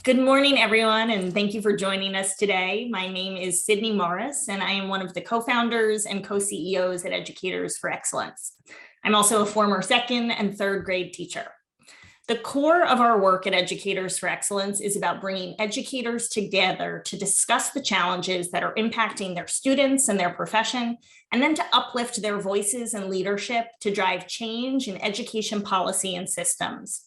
Good morning, everyone, and thank you for joining us today. My name is Sydney Morris, and I am one of the co-founders and co-CEOs at Educators for Excellence. I'm also a former second and third grade teacher. The core of our work at Educators for Excellence is about bringing educators together to discuss the challenges that are impacting their students and their profession, and then to uplift their voices and leadership to drive change in education policy and systems.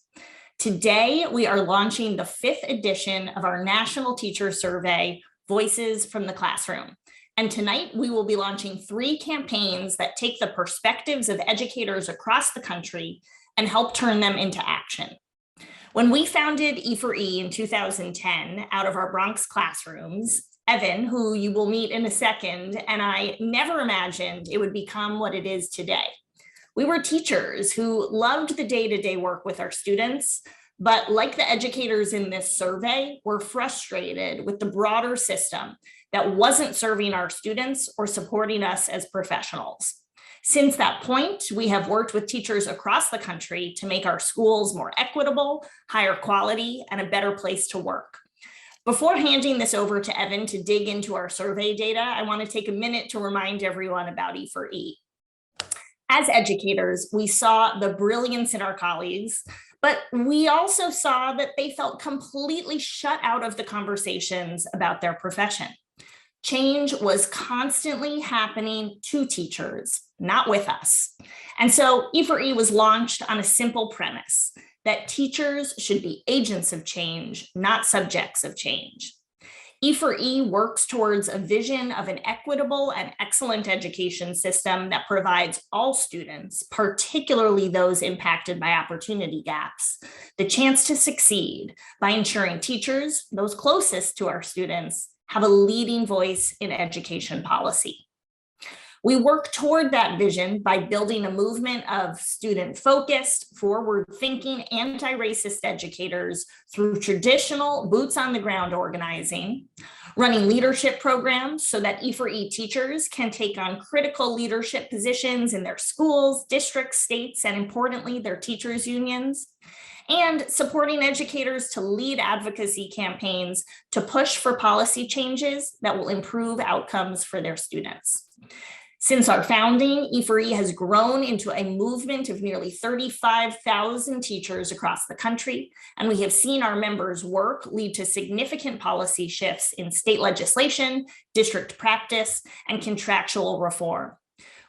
Today, we are launching the 5th edition of our National Teacher Survey, Voices from the Classroom. And tonight, we will be launching 3 campaigns that take the perspectives of educators across the country and help turn them into action. When we founded E4E in 2010 out of our Bronx classrooms, Evan, who you will meet in a second, and I never imagined it would become what it is today. We were teachers who loved the day-to-day work with our students, but like the educators in this survey, were frustrated with the broader system that wasn't serving our students or supporting us as professionals. Since that point, we have worked with teachers across the country to make our schools more equitable, higher quality, and a better place to work. Before handing this over to Evan to dig into our survey data, I want to take a minute to remind everyone about E4E. As educators, we saw the brilliance in our colleagues, but we also saw that they felt completely shut out of the conversations about their profession. Change was constantly happening to teachers, not with us. And so E4E was launched on a simple premise that teachers should be agents of change, not subjects of change. E4E works towards a vision of an equitable and excellent education system that provides all students, particularly those impacted by opportunity gaps, the chance to succeed by ensuring teachers, those closest to our students, have a leading voice in education policy. We work toward that vision by building a movement of student-focused, forward-thinking, anti-racist educators through traditional boots-on-the-ground organizing, running leadership programs so that E4E teachers can take on critical leadership positions in their schools, districts, states, and importantly, their teachers' unions, and supporting educators to lead advocacy campaigns to push for policy changes that will improve outcomes for their students. Since our founding, E4E has grown into a movement of nearly 35,000 teachers across the country, and we have seen our members' work lead to significant policy shifts in state legislation, district practice, and contractual reform.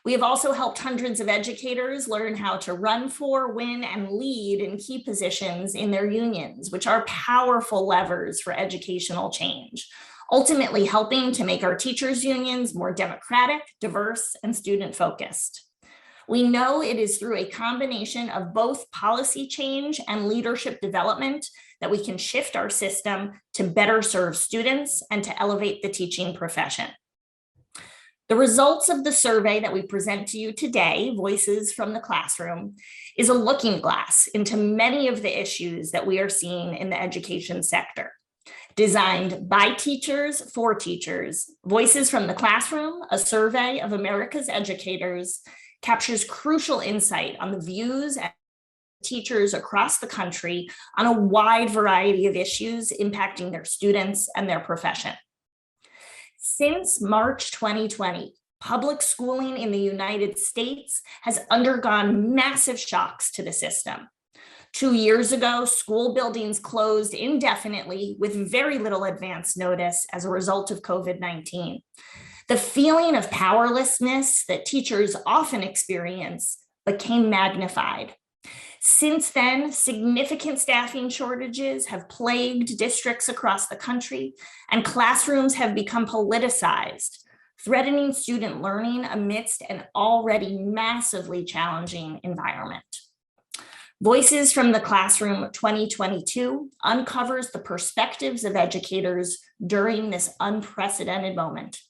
We have also helped hundreds of educators learn how to run for, win, and lead in key positions in their unions, which are powerful levers for educational change, ultimately helping to make our teachers' unions more democratic, diverse, and student-focused. We know it is through a combination of both policy change and leadership development that we can shift our system to better serve students and to elevate the teaching profession. The results of the survey that we present to you today, Voices from the Classroom, is a looking glass into many of the issues that we are seeing in the education sector. Designed by teachers for teachers, Voices from the Classroom, a survey of America's educators, captures crucial insight on the views of teachers across the country on a wide variety of issues impacting their students and their profession. Since March 2020, public schooling in the United States has undergone massive shocks to the system. 2 years ago, school buildings closed indefinitely with very little advance notice as a result of COVID-19. The feeling of powerlessness that teachers often experience became magnified. Since then, significant staffing shortages have plagued districts across the country, and classrooms have become politicized, threatening student learning amidst an already massively challenging environment. Voices from the Classroom 2022 uncovers the perspectives of educators during this unprecedented moment.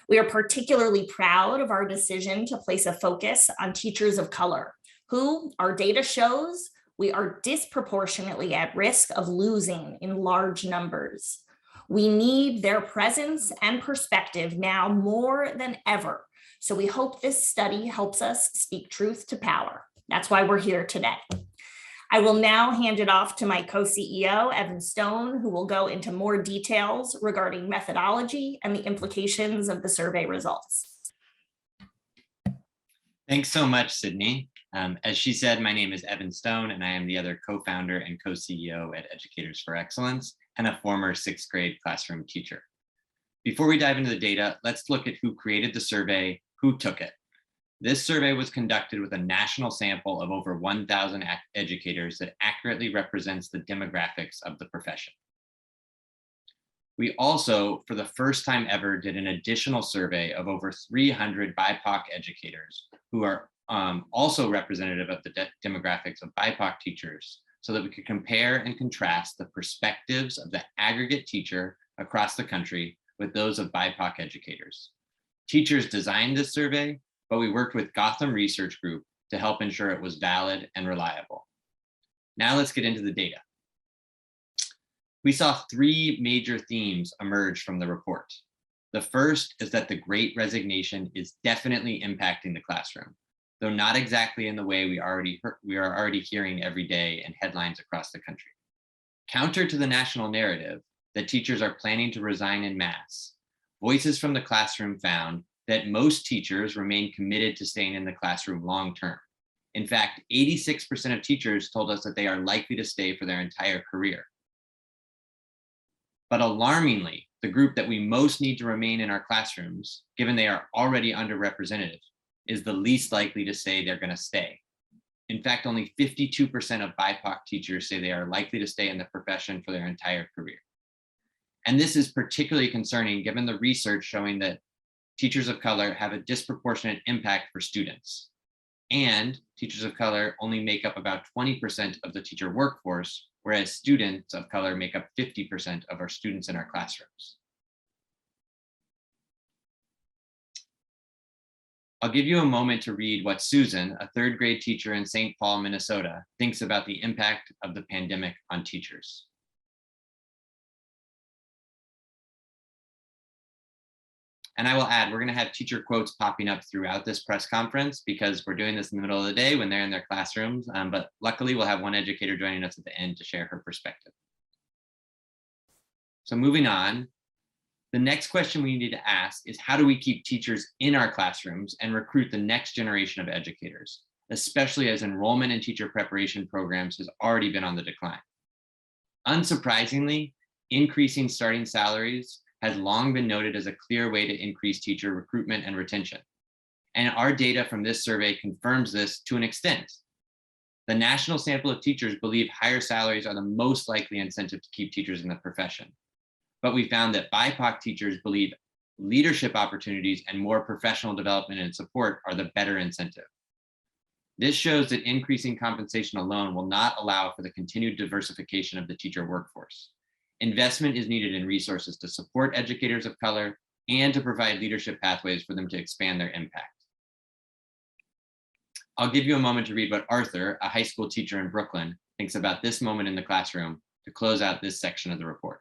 We are particularly proud of our decision to place a focus on teachers of color, who, our data shows, we are disproportionately at risk of losing in large numbers. We need their presence and perspective now more than ever. So we hope this study helps us speak truth to power. That's why we're here today. I will now hand it off to my co-CEO, Evan Stone, who will go into more details regarding methodology and the implications of the survey results. Thanks so much, Sydney. As she said, my name is Evan Stone, and I am the other co-founder and co-CEO at Educators for Excellence and a former 6th grade classroom teacher. Before we dive into the data, let's look at who created the survey, who took it. This survey was conducted with a national sample of over 1,000 educators that accurately represents the demographics of the profession. We also, for the first time ever, did an additional survey of over 300 BIPOC educators who are also representative of the demographics of BIPOC teachers, so that we could compare and contrast the perspectives of the aggregate teacher across the country with those of BIPOC educators. Teachers designed this survey, but we worked with Gotham Research Group to help ensure it was valid and reliable. Now let's get into the data. We saw 3 major themes emerge from the report. The first is that the Great Resignation is definitely impacting the classroom, though not exactly in the way we are already hearing every day in headlines across the country. Counter to the national narrative that teachers are planning to resign en masse, voices from the classroom found that most teachers remain committed to staying in the classroom long term. In fact, 86% of teachers told us that they are likely to stay for their entire career. But alarmingly, the group that we most need to remain in our classrooms, given they are already underrepresented, is the least likely to say they're going to stay. In fact, only 52% of BIPOC teachers say they are likely to stay in the profession for their entire career. And this is particularly concerning given the research showing that teachers of color have a disproportionate impact for students. And teachers of color only make up about 20% of the teacher workforce, whereas students of color make up 50% of our students in our classrooms. I'll give you a moment to read what Susan, a 3rd grade teacher in St. Paul, Minnesota, thinks about the impact of the pandemic on teachers. And I will add, we're going to have teacher quotes popping up throughout this press conference because we're doing this in the middle of the day when they're in their classrooms. But luckily, we'll have one educator joining us at the end to share her perspective. So moving on, the next question we need to ask is, how do we keep teachers in our classrooms and recruit the next generation of educators, especially as enrollment in teacher preparation programs has already been on the decline? Unsurprisingly, increasing starting salaries has long been noted as a clear way to increase teacher recruitment and retention. And our data from this survey confirms this to an extent. The national sample of teachers believe higher salaries are the most likely incentive to keep teachers in the profession. But we found that BIPOC teachers believe leadership opportunities and more professional development and support are the better incentive. This shows that increasing compensation alone will not allow for the continued diversification of the teacher workforce. Investment is needed in resources to support educators of color and to provide leadership pathways for them to expand their impact. I'll give you a moment to read what Arthur, a high school teacher in Brooklyn, thinks about this moment in the classroom to close out this section of the report.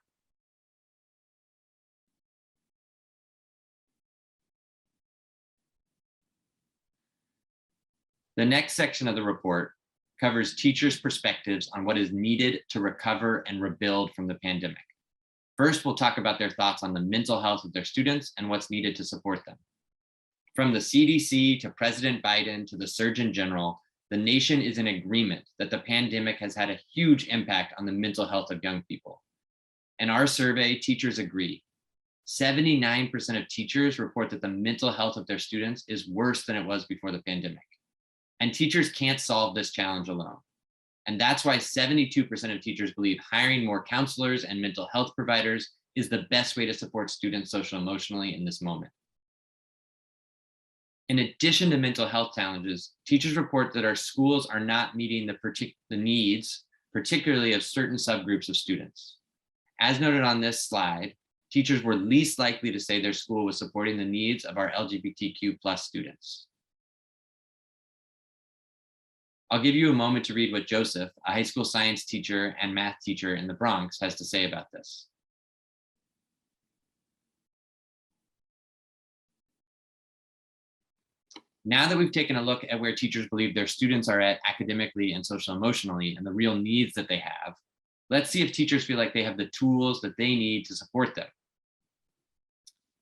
The next section of the report covers teachers' perspectives on what is needed to recover and rebuild from the pandemic. First, we'll talk about their thoughts on the mental health of their students and what's needed to support them. From the CDC to President Biden to the Surgeon General, the nation is in agreement that the pandemic has had a huge impact on the mental health of young people. In our survey, teachers agree. 79% of teachers report that the mental health of their students is worse than it was before the pandemic. And teachers can't solve this challenge alone. And that's why 72% of teachers believe hiring more counselors and mental health providers is the best way to support students social emotionally in this moment. In addition to mental health challenges, teachers report that our schools are not meeting the needs, particularly of certain subgroups of students. As noted on this slide, teachers were least likely to say their school was supporting the needs of our LGBTQ+ students. I'll give you a moment to read what Joseph, a high school science teacher and math teacher in the Bronx, has to say about this. Now that we've taken a look at where teachers believe their students are at academically and social emotionally and the real needs that they have, let's see if teachers feel like they have the tools that they need to support them.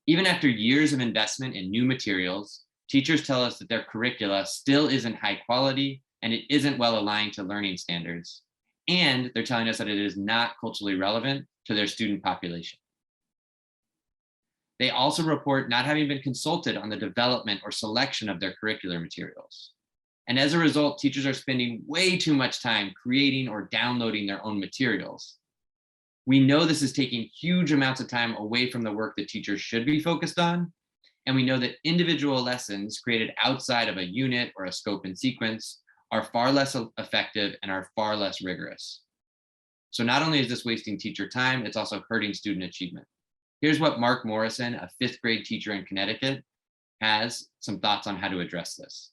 Even after years of investment in new materials, teachers tell us that their curricula still isn't high quality and it isn't well aligned to learning standards. And they're telling us that it is not culturally relevant to their student population. They also report not having been consulted on the development or selection of their curricular materials. And as a result, teachers are spending way too much time creating or downloading their own materials. We know this is taking huge amounts of time away from the work that teachers should be focused on. And we know that individual lessons created outside of a unit or a scope and sequence are far less effective and are far less rigorous. So not only is this wasting teacher time, it's also hurting student achievement. Here's what Mark Morrison, a 5th grade teacher in Connecticut, has some thoughts on how to address this.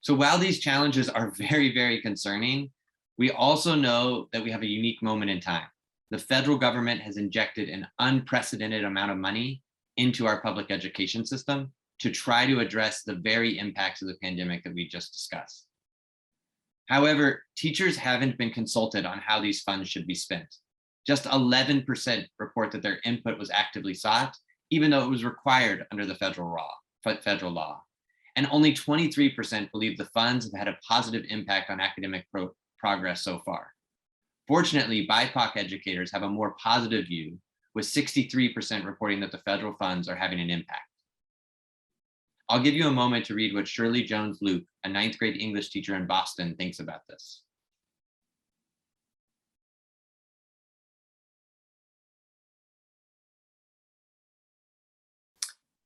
So while these challenges are very, very concerning, we also know that we have a unique moment in time. The federal government has injected an unprecedented amount of money into our public education system to try to address the very impacts of the pandemic that we just discussed. However, teachers haven't been consulted on how these funds should be spent. Just 11% report that their input was actively sought, even though it was required under the federal law. And only 23% believe the funds have had a positive impact on academic progress so far. Fortunately, BIPOC educators have a more positive view, with 63% reporting that the federal funds are having an impact. I'll give you a moment to read what Shirley Jones-Luke, a 9th grade English teacher in Boston, thinks about this.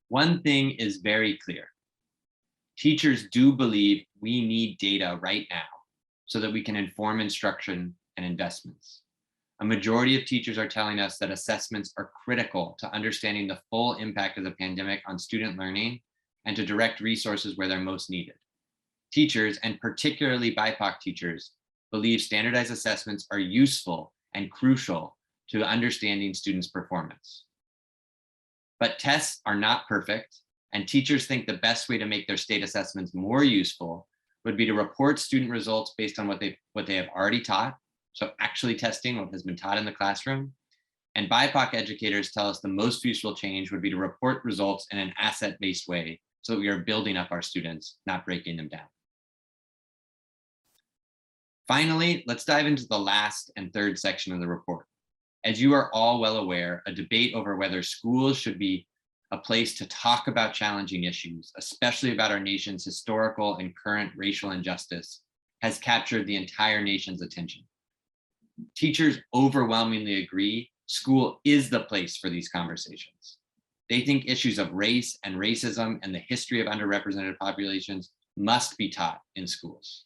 One thing is very clear. Teachers do believe we need data right now so that we can inform instruction and investments. A majority of teachers are telling us that assessments are critical to understanding the full impact of the pandemic on student learning and to direct resources where they're most needed. Teachers, and particularly BIPOC teachers, believe standardized assessments are useful and crucial to understanding students' performance. But tests are not perfect, and teachers think the best way to make their state assessments more useful would be to report student results based on what they have already taught, so actually testing what has been taught in the classroom. And BIPOC educators tell us the most useful change would be to report results in an asset-based way so that we are building up our students, not breaking them down. Finally, let's dive into the last and third section of the report. As you are all well aware, a debate over whether schools should be a place to talk about challenging issues, especially about our nation's historical and current racial injustice, has captured the entire nation's attention. Teachers overwhelmingly agree school is the place for these conversations. They think issues of race and racism and the history of underrepresented populations must be taught in schools.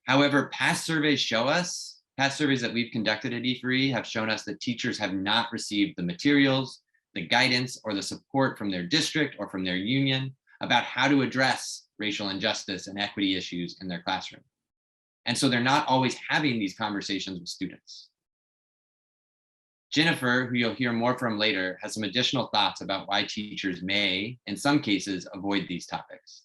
However, past surveys that we've conducted at E4E have shown us that teachers have not received the materials, the guidance, or the support from their district or from their union about how to address racial injustice and equity issues in their classroom. And so they're not always having these conversations with students. Jennifer, who you'll hear more from later, has some additional thoughts about why teachers may, in some cases, avoid these topics.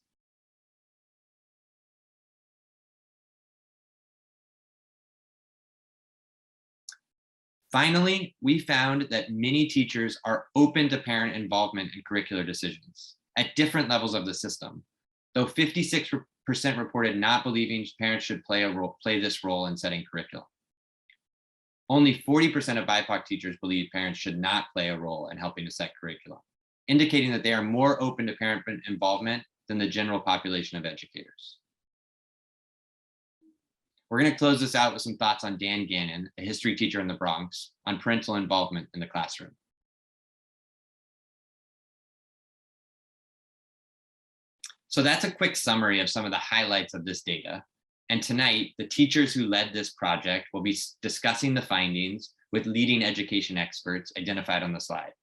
Finally, we found that many teachers are open to parent involvement in curricular decisions at different levels of the system, though 56% reported not believing parents should play this role in setting curriculum. Only 40% of BIPOC teachers believe parents should not play a role in helping to set curriculum, indicating that they are more open to parent involvement than the general population of educators. We're going to close this out with some thoughts on Dan Gannon, a history teacher in the Bronx, on parental involvement in the classroom. So that's a quick summary of some of the highlights of this data. And tonight, the teachers who led this project will be discussing the findings with leading education experts identified on the slide.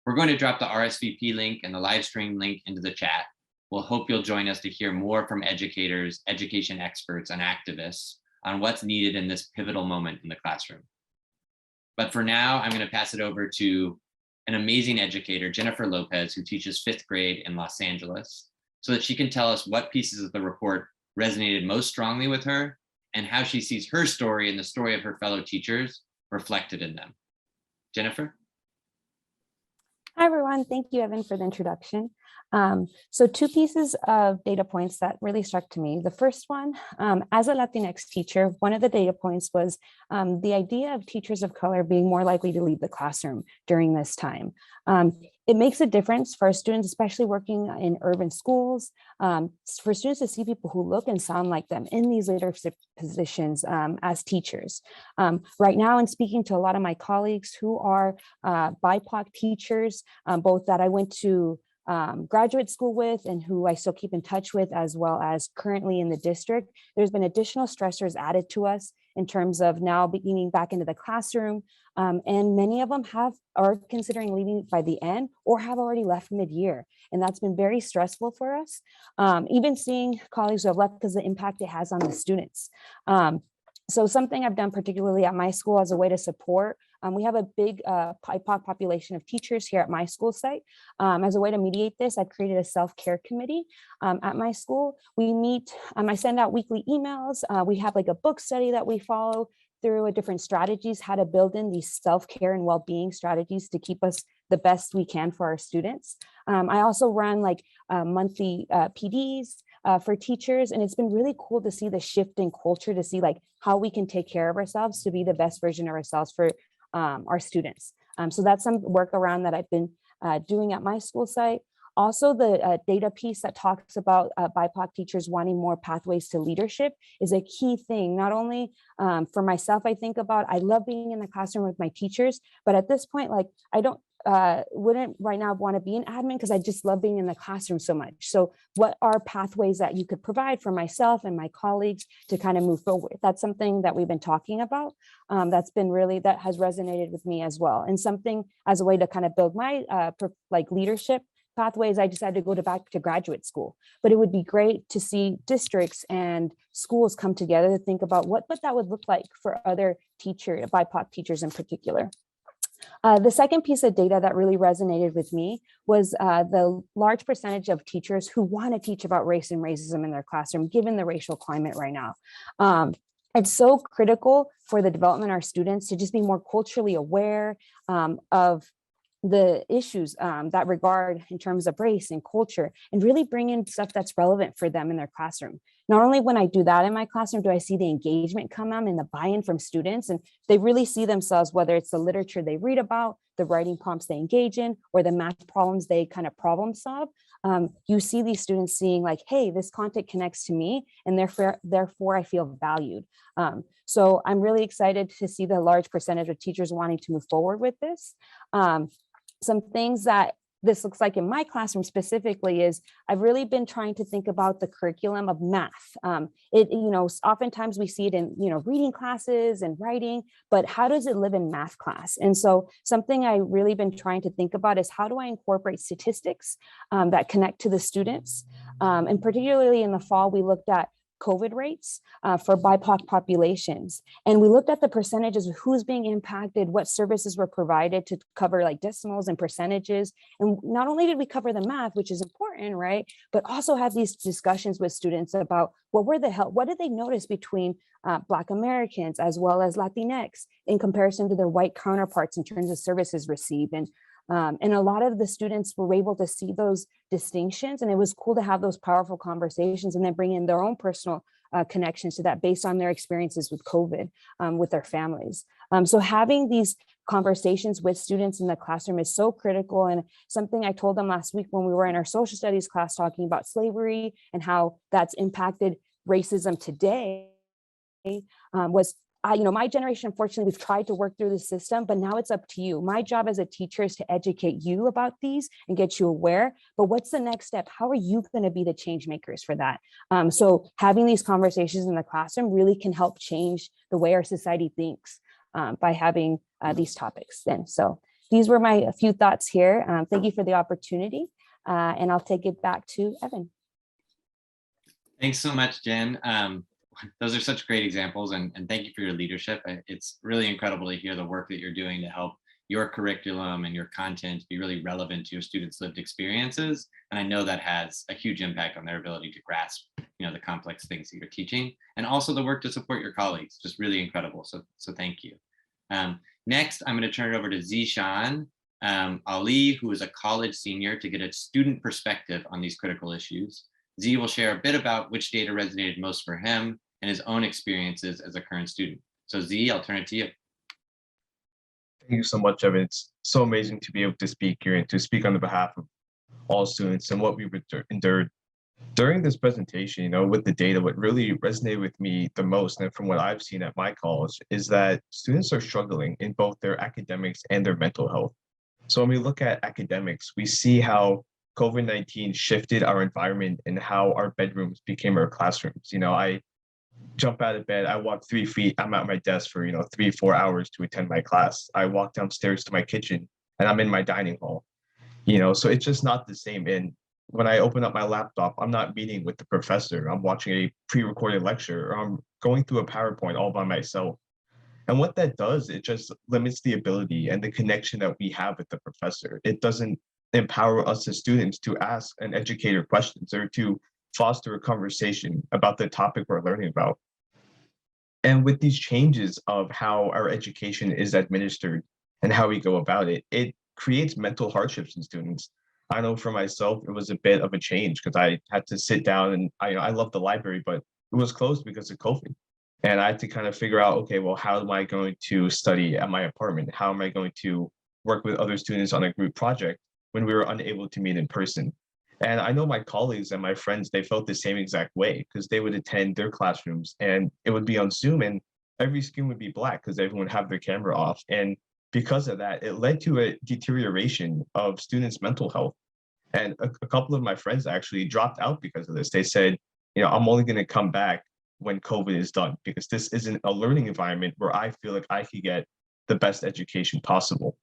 We're going to drop the RSVP link and the live stream link into the chat. We'll hope you'll join us to hear more from educators, education experts, and activists on what's needed in this pivotal moment in the classroom. But for now, I'm going to pass it over to an amazing educator, Jennifer Lopez, who teaches 5th grade in Los Angeles, so that she can tell us what pieces of the report resonated most strongly with her and how she sees her story and the story of her fellow teachers reflected in them. Jennifer? Hi, everyone. Thank you, Evan, for the introduction. So 2 pieces of data points that really struck to me. The first one, as a Latinx teacher, one of the data points was the idea of teachers of color being more likely to leave the classroom during this time. It makes a difference for our students, especially working in urban schools, for students to see people who look and sound like them in these leadership positions as teachers. Right now, in speaking to a lot of my colleagues who are BIPOC teachers, both that I went to graduate school with and who I still keep in touch with, as well as currently in the district, there's been additional stressors added to us in terms of now beginning back into the classroom. And many of them are considering leaving by the end or have already left mid-year. And that's been very stressful for us. Even seeing colleagues who have left because of the impact it has on the students. So something I've done particularly at my school as a way to support, we have a big BIPOC population of teachers here at my school site. As a way to mediate this, I've created a self-care committee at my school. We meet, I send out weekly emails. We have like a book study that we follow through different strategies, how to build in these self-care and well-being strategies to keep us the best we can for our students. I also run like monthly PDs for teachers, and it's been really cool to see the shift in culture, to see like how we can take care of ourselves to be the best version of ourselves for our students. So that's some work around that I've been doing at my school site. Also, the data piece that talks about BIPOC teachers wanting more pathways to leadership is a key thing. Not only for myself, I think about, I love being in the classroom with my teachers, but at this point, like I wouldn't right now want to be an admin because I just love being in the classroom so much. So what are pathways that you could provide for myself and my colleagues to kind of move forward? That's something that we've been talking about. That has resonated with me as well. And something as a way to kind of build my leadership pathways, I decided to go back to graduate school. But it would be great to see districts and schools come together to think about what that would look like for other BIPOC teachers in particular. The second piece of data that really resonated with me was the large percentage of teachers who want to teach about race and racism in their classroom, given the racial climate right now. It's so critical for the development of our students to just be more culturally aware of the issues that regard in terms of race and culture, and really bring in stuff that's relevant for them in their classroom. Not only when I do that in my classroom, do I see the engagement come on and the buy-in from students, and they really see themselves, whether it's the literature they read about, the writing prompts they engage in, or the math problems they kind of problem solve. You see these students seeing like, hey, this content connects to me, and therefore I feel valued. So I'm really excited to see the large percentage of teachers wanting to move forward with this. Some things that this looks like in my classroom specifically is I've really been trying to think about the curriculum of math. Oftentimes we see it in, reading classes and writing, but how does it live in math class? And so something I really been trying to think about is how do I incorporate statistics that connect to the students? And particularly in the fall, we looked at COVID rates for BIPOC populations. And we looked at the percentages of who's being impacted, what services were provided to cover like decimals and percentages. And not only did we cover the math, which is important, right, but also have these discussions with students about what did they notice between Black Americans as well as Latinx in comparison to their white counterparts in terms of services received. And a lot of the students were able to see those distinctions, and it was cool to have those powerful conversations and then bring in their own personal connections to that based on their experiences with COVID with their families. So having these conversations with students in the classroom is so critical, and something I told them last week when we were in our social studies class talking about slavery and how that's impacted racism today was my generation, unfortunately, we've tried to work through the system, but now it's up to you. My job as a teacher is to educate you about these and get you aware, but what's the next step? How are you going to be the change makers for that? So having these conversations in the classroom really can help change the way our society thinks by having these topics. And so these were my few thoughts here. Thank you for the opportunity, and I'll take it back to Evan. Thanks so much, Jen. those are such great examples, and thank you for your leadership. It's really incredible to hear the work that you're doing to help your curriculum and your content be really relevant to your students' lived experiences. And I know that has a huge impact on their ability to grasp, the complex things that you're teaching, and also the work to support your colleagues. Just really incredible. So thank you. Next, I'm going to turn it over to Zeeshan Ali, who is a college senior, to get a student perspective on these critical issues. Z will share a bit about which data resonated most for him and his own experiences as a current student. So Z, I'll turn it to you. Thank you so much, Evan. It's so amazing to be able to speak here and to speak on the behalf of all students and what we've endured. During this presentation, with the data, what really resonated with me the most, and from what I've seen at my college, is that students are struggling in both their academics and their mental health. So when we look at academics, we see how COVID-19 shifted our environment and how our bedrooms became our classrooms. I jump out of bed, I walk 3 feet, I'm at my desk for 3-4 hours to attend my class. I walk downstairs to my kitchen and I'm in my dining hall. So it's just not the same. And when I open up my laptop, I'm not meeting with the professor. I'm watching a pre-recorded lecture, or I'm going through a PowerPoint all by myself. And what that does, it just limits the ability and the connection that we have with the professor. It doesn't empower us as students to ask an educator questions or to foster a conversation about the topic we're learning about. And with these changes of how our education is administered and how we go about it, it creates mental hardships in students. I know for myself, it was a bit of a change because I had to sit down, and I love the library, but it was closed because of COVID. And I had to kind of figure out, okay, well, how am I going to study at my apartment? How am I going to work with other students on a group project when we were unable to meet in person? And I know my colleagues and my friends, they felt the same exact way because they would attend their classrooms and it would be on Zoom and every screen would be black because everyone would have their camera off. And because of that, it led to a deterioration of students' mental health. And a couple of my friends actually dropped out because of this. They said, I'm only going to come back when COVID is done, because this isn't a learning environment where I feel like I could get the best education possible.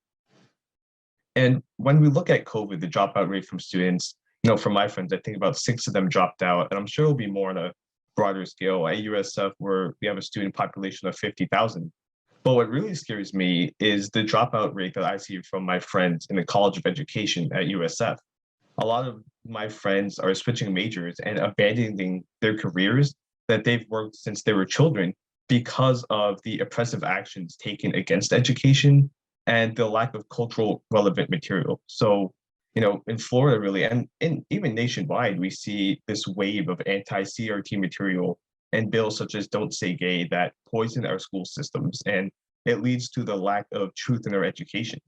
And when we look at COVID, the dropout rate from students, from my friends, I think about 6 of them dropped out, and I'm sure it'll be more on a broader scale. At USF, where we have a student population of 50,000. But what really scares me is the dropout rate that I see from my friends in the College of Education at USF. A lot of my friends are switching majors and abandoning their careers that they've worked since they were children because of the oppressive actions taken against education and the lack of cultural relevant material. So, in Florida really, and even nationwide, we see this wave of anti-CRT material and bills such as Don't Say Gay that poison our school systems, and it leads to the lack of truth in our education.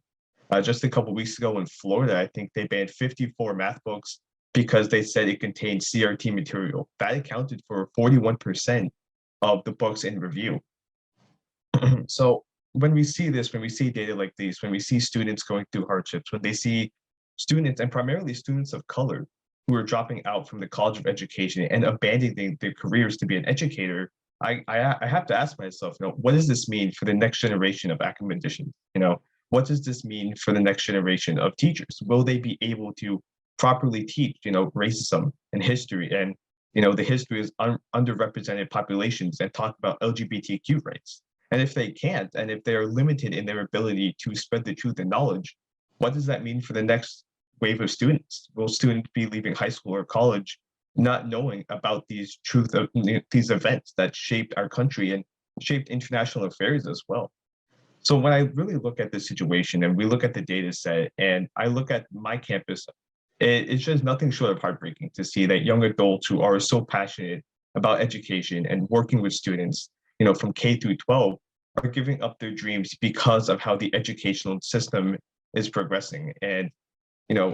Just a couple of weeks ago in Florida, I think they banned 54 math books because they said it contained CRT material. That accounted for 41% of the books in review. So when we see this, when we see data like these, when we see students going through hardships, when they see students, and primarily students of color, who are dropping out from the College of Education and abandoning their careers to be an educator, I have to ask myself, what does this mean for the next generation of academicians? What does this mean for the next generation of teachers? Will they be able to properly teach, racism and history and, the history is underrepresented populations and talk about LGBTQ rights? And if they can't, and if they are limited in their ability to spread the truth and knowledge, what does that mean for the next wave of students? Will students be leaving high school or college not knowing about these these events that shaped our country and shaped international affairs as well? So when I really look at the situation and we look at the data set and I look at my campus, it's just nothing short of heartbreaking to see that young adults who are so passionate about education and working with students, from K through 12, are giving up their dreams because of how the educational system is progressing. And,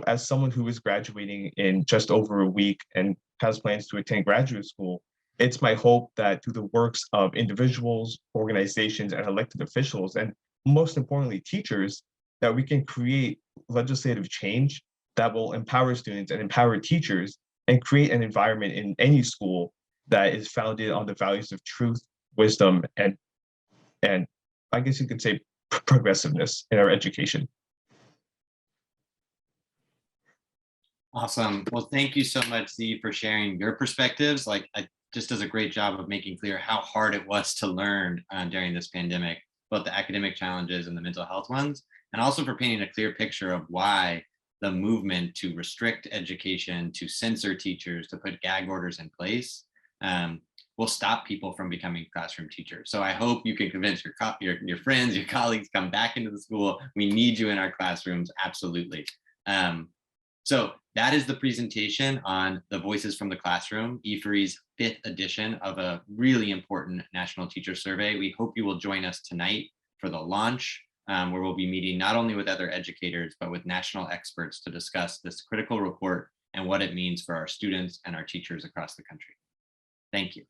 as someone who is graduating in just over a week and has plans to attend graduate school, it's my hope that through the works of individuals, organizations, and elected officials, and most importantly, teachers, that we can create legislative change that will empower students and empower teachers and create an environment in any school that is founded on the values of truth, wisdom, and I guess you could say progressiveness in our education. Awesome. Well, thank you so much, Z, for sharing your perspectives. just does a great job of making clear how hard it was to learn during this pandemic, both the academic challenges and the mental health ones, and also for painting a clear picture of why the movement to restrict education, to censor teachers, to put gag orders in place will stop people from becoming classroom teachers. So I hope you can convince your friends, your colleagues, come back into the school. We need you in our classrooms, absolutely. So that is the presentation on the Voices from the Classroom, E3's 5th edition of a really important national teacher survey. We hope you will join us tonight for the launch, where we'll be meeting not only with other educators, but with national experts to discuss this critical report and what it means for our students and our teachers across the country. Thank you.